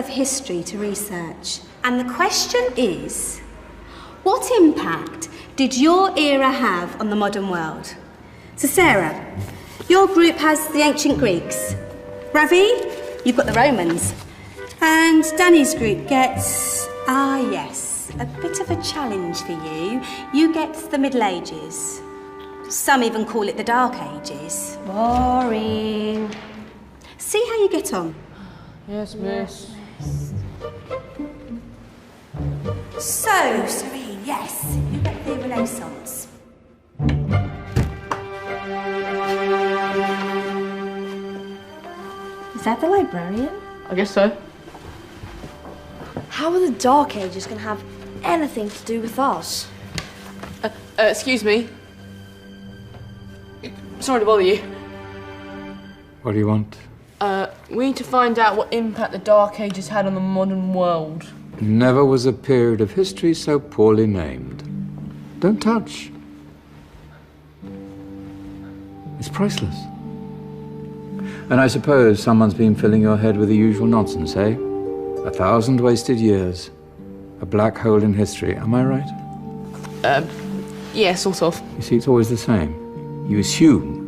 of history to research. And the question is, what impact did your era have on the modern world? So Sarah, your group has the ancient Greeks. Ravi, you've got the Romans. And Danny's group gets, yes, a bit of a challenge for you. You get the Middle Ages. Some even call it the Dark Ages. Boring. See how you get on. Yes, miss. So, Serene, yes, you get the Renaissance. Is that the librarian? I guess so. How are the Dark Ages going to have anything to do with us? Excuse me. Sorry to bother you. What do you want? We need to find out what impact the Dark Ages had on the modern world. Never was a period of history so poorly named. Don't touch. It's priceless. And I suppose someone's been filling your head with the usual nonsense, eh? 1,000 wasted years. A black hole in history, am I right? Yeah, sort of. You see, it's always the same. You assume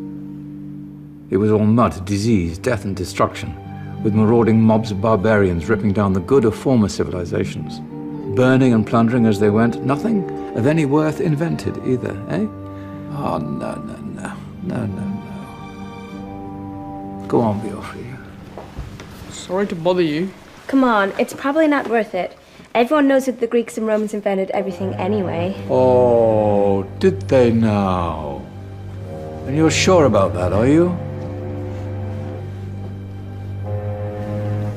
it was all mud, disease, death and destruction, with marauding mobs of barbarians ripping down the good of former civilizations, burning and plundering as they went. Nothing of any worth invented either, eh? Oh, no. Go on, Beofrey. Sorry to bother you. Come on, it's probably not worth it. Everyone knows that the Greeks and Romans invented everything anyway. Oh, did they now? And you're sure about that, are you?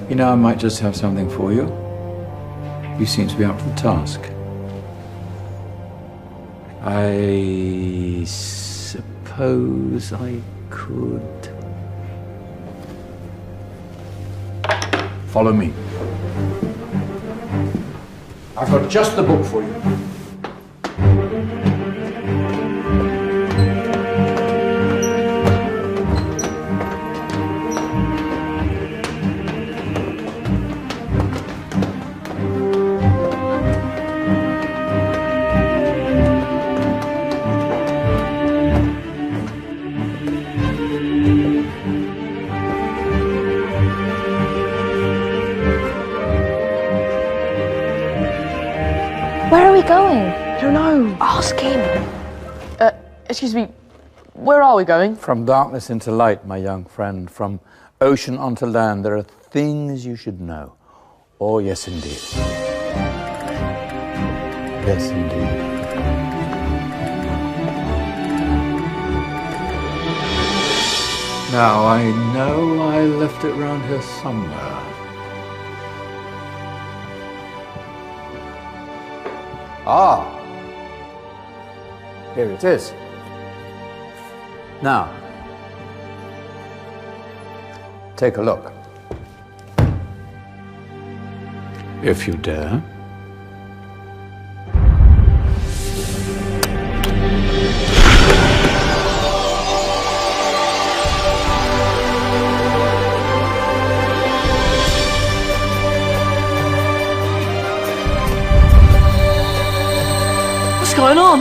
You know, I might just have something for you. You seem to be up for the task. I suppose I could... Follow me. I've got just the book for you. Where are we going? I don't know. Ask him. Excuse me. Where are we going? From darkness into light, my young friend. From ocean onto land, there are things you should know. Oh, yes, indeed. Yes, indeed. Now, I know I left it round here somewhere. Ah, here it is. Now, take a look. If you dare. What's going on?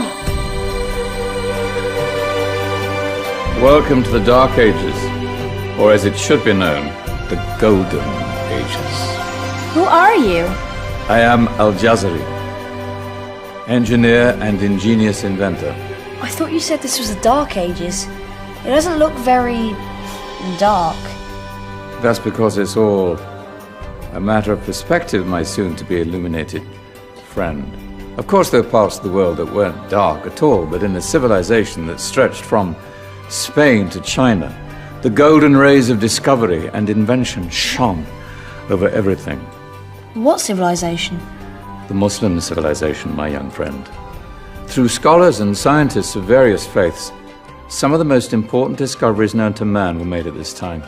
Welcome to the Dark Ages, or as it should be known, the Golden Ages. Who are you? I am Al-Jazari, engineer and ingenious inventor. I thought you said this was the Dark Ages. It doesn't look very... dark. That's because it's all a matter of perspective, my soon-to-be illuminated friend. Of course, there are parts of the world that weren't dark at all, but in a civilization that stretched from Spain to China, the golden rays of discovery and invention shone over everything. What civilization? The Muslim civilization, my young friend. Through scholars and scientists of various faiths, some of the most important discoveries known to man were made at this time.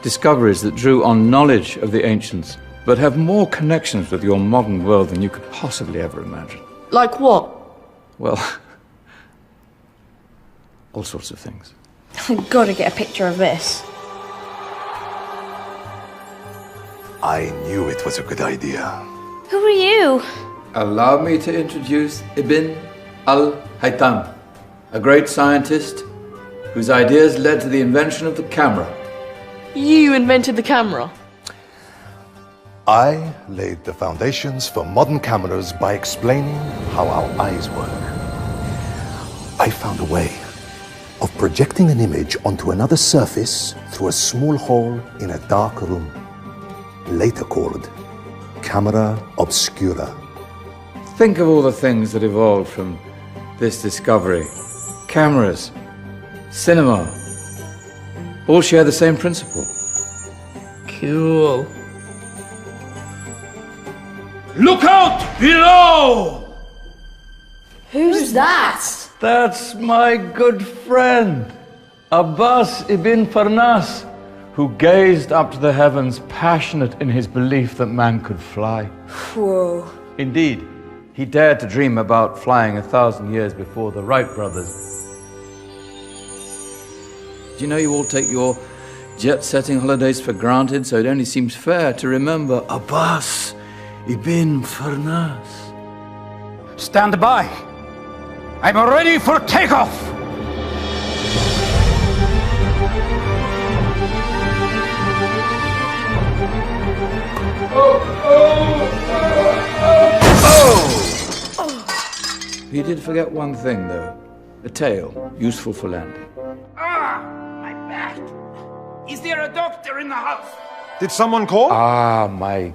Discoveries that drew on knowledge of the ancients, but have more connections with your modern world than you could possibly ever imagine. Like what? Well, all sorts of things. I've got to get a picture of this. I knew it was a good idea. Who are you? Allow me to introduce Ibn al-Haytham, a great scientist whose ideas led to the invention of the camera. You invented the camera? I laid the foundations for modern cameras by explaining how our eyes work. I found a way of projecting an image onto another surface through a small hole in a dark room, later called camera obscura. Think of all the things that evolved from this discovery. Cameras, cinema, all share the same principle. Cool. Look out below! Who's that? That's my good friend, Abbas ibn Farnas, who gazed up to the heavens, passionate in his belief that man could fly. Whoa. Indeed, he dared to dream about flying 1,000 years before the Wright brothers. Do you know you all take your jet-setting holidays for granted, so it only seems fair to remember Abbas ibn Farnas? Stand by. I'm ready for takeoff. You did forget one thing, though. A tail, useful for landing. Ah, my back. Is there a doctor in the house? Did someone call? Ah, my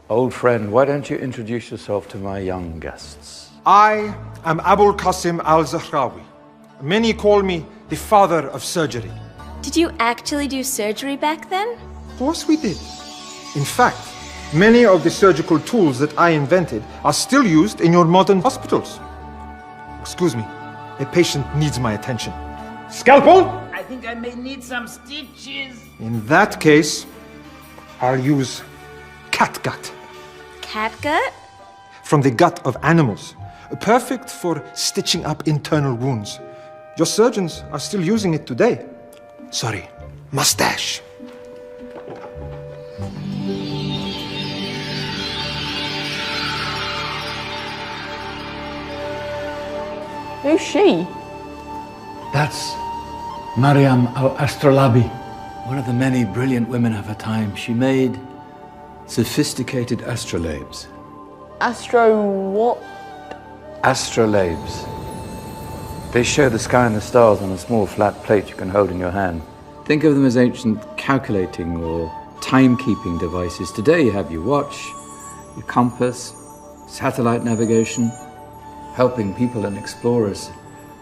old friend, why don't you introduce yourself to my young guests? I am Abul Qasim al-Zahrawi. Many call me the father of surgery. Did you actually do surgery back then? Of course we did. In fact, many of the surgical tools that I invented are still used in your modern hospitals. Excuse me, a patient needs my attention. Scalpel? I think I may need some stitches. In that case, I'll use catgut. Catgut? From the gut of animals. Perfect for stitching up internal wounds. Your surgeons are still using it today. Sorry, mustache. Who's she? That's Maryam al-Astrolabi, one of the many brilliant women of her time. She made sophisticated astrolabes. Astro what? Astrolabes. They show the sky and the stars on a small flat plate you can hold in your hand. Think of them as ancient calculating or timekeeping devices. Today you have your watch, your compass, satellite navigation, helping people and explorers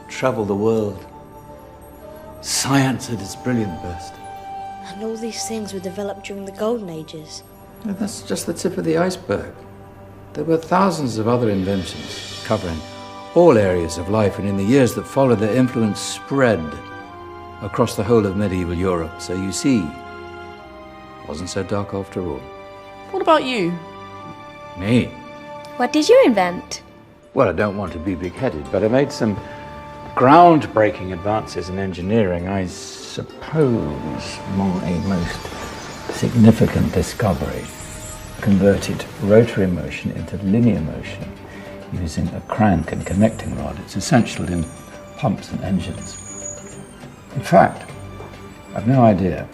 travel the world. Science at its brilliant best. And all these things were developed during the Golden Ages. And that's just the tip of the iceberg. There were thousands of other inventions covering all areas of life, and in the years that followed, their influence spread across the whole of medieval Europe. So you see, it wasn't so dark after all. What about you? Me? What did you invent? Well, I don't want to be big-headed, but I made some groundbreaking advances in engineering. I suppose my most significant discovery converted rotary motion into linear motion using a crank and connecting rod. It's essential in pumps and engines. In fact, I've no idea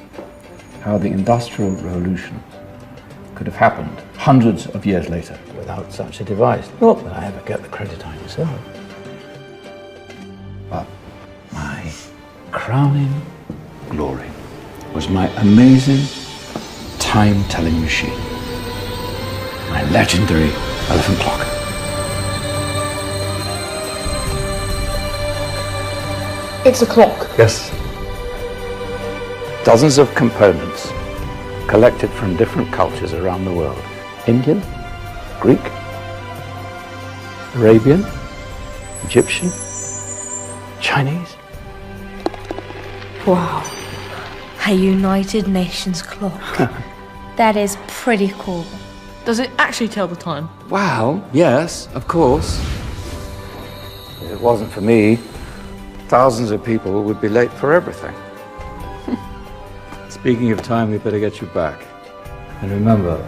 how the Industrial Revolution could have happened hundreds of years later without such a device. Not that I ever get the credit I deserve. But my crowning glory was my amazing time-telling machine. My legendary elephant clock. It's a clock. Yes. Dozens of components collected from different cultures around the world. Indian, Greek, Arabian, Egyptian, Chinese. Wow. A United Nations clock. That is pretty cool. Does it actually tell the time? Well, yes, of course. If it wasn't for me, thousands of people would be late for everything. Speaking of time, we better get you back. And remember,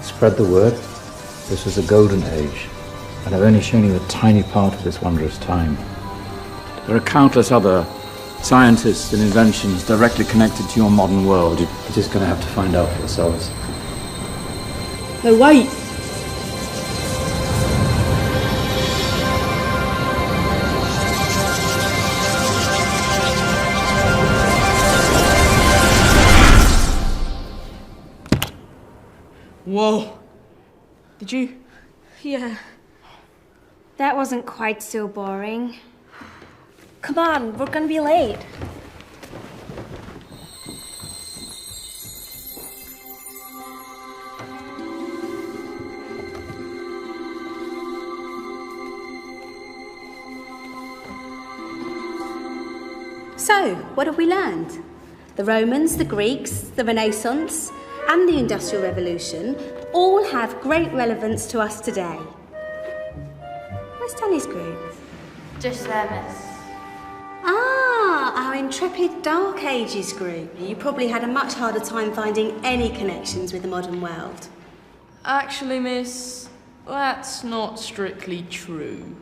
spread the word. This was a golden age, and I've only shown you a tiny part of this wondrous time. There are countless other scientists and inventions directly connected to your modern world. You're just going to have to find out for yourselves. No, wait. Whoa. Did you? Yeah. That wasn't quite so boring. Come on, we're gonna be late. So, what have we learned? The Romans, the Greeks, the Renaissance, and the Industrial Revolution all have great relevance to us today. Where's Danny's group? Just there, miss. Ah, our intrepid Dark Ages group. You probably had a much harder time finding any connections with the modern world. Actually, miss, that's not strictly true.